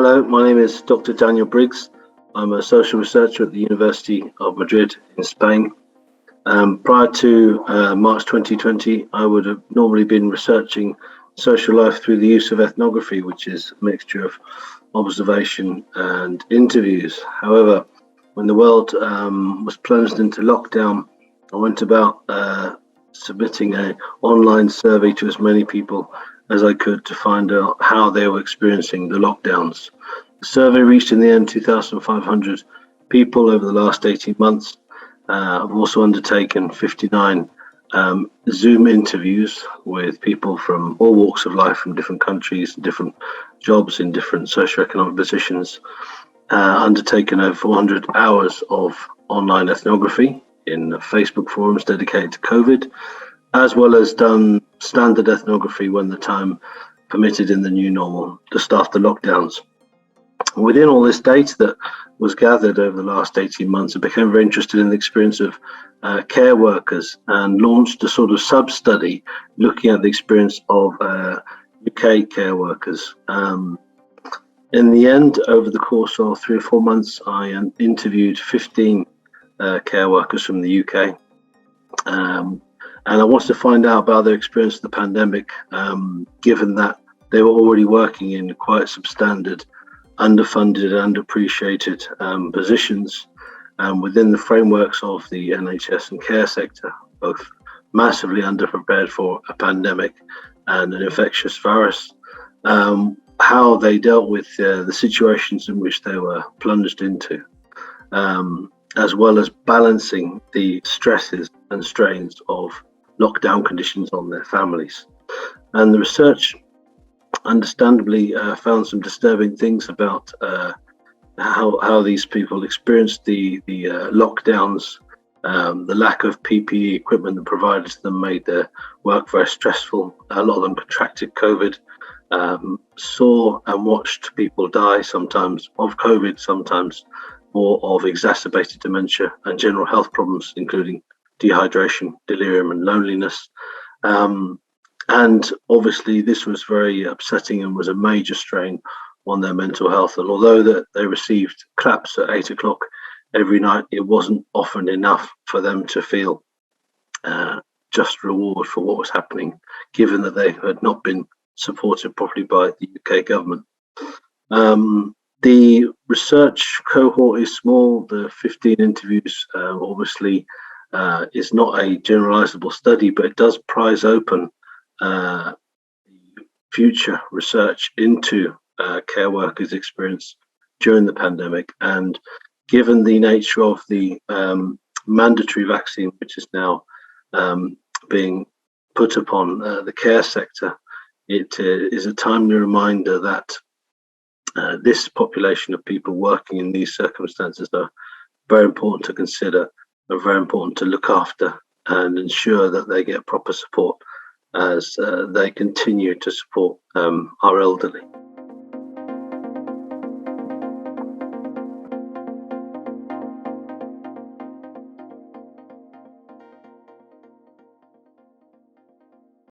Hello, my name is Dr. Daniel Briggs. I'm a social researcher at the University of Madrid in Spain. Prior to March 2020, I would have normally been researching social life through the use of ethnography, which is a mixture of observation and interviews. However, when the world was plunged into lockdown, I went about submitting an online survey to as many people as I could to find out how they were experiencing the lockdowns. The survey reached in the end 2,500 people over the last 18 months. I've also undertaken 59 Zoom interviews with people from all walks of life, from different countries, different jobs in different socioeconomic positions. Undertaken over 400 hours of online ethnography in Facebook forums dedicated to COVID, as well as done standard ethnography when the time permitted in the new normal, just after lockdowns. Within all this data that was gathered over the last 18 months, I became very interested in the experience of care workers and launched a sort of sub-study looking at the experience of UK care workers. In the end, over the course of 3 or 4 months, I interviewed 15 care workers from the UK. And I wanted to find out about their experience of the pandemic, given that they were already working in quite substandard, underfunded, underappreciated positions within the frameworks of the NHS and care sector, both massively underprepared for a pandemic and an infectious virus. How they dealt with the situations in which they were plunged into, as well as balancing the stresses and strains of lockdown conditions on their families. And the research understandably found some disturbing things about how these people experienced the lockdowns. The lack of PPE equipment that provided to them made their work very stressful. A lot of them contracted COVID. Saw and watched people die, sometimes of COVID, sometimes more of exacerbated dementia and general health problems, including dehydration, delirium, and loneliness. And obviously, this was very upsetting and was a major strain on their mental health. And although that they received claps at 8 o'clock every night, it wasn't often enough for them to feel just reward for what was happening, given that they had not been supported properly by the UK government. The research cohort is small. The 15 interviews obviously is not a generalizable study, but it does prize open future research into care workers' experience during the pandemic. And given the nature of the mandatory vaccine, which is now being put upon the care sector, it is a timely reminder that this population of people working in these circumstances are very important to consider, are very important to look after and ensure that they get proper support as they continue to support our elderly.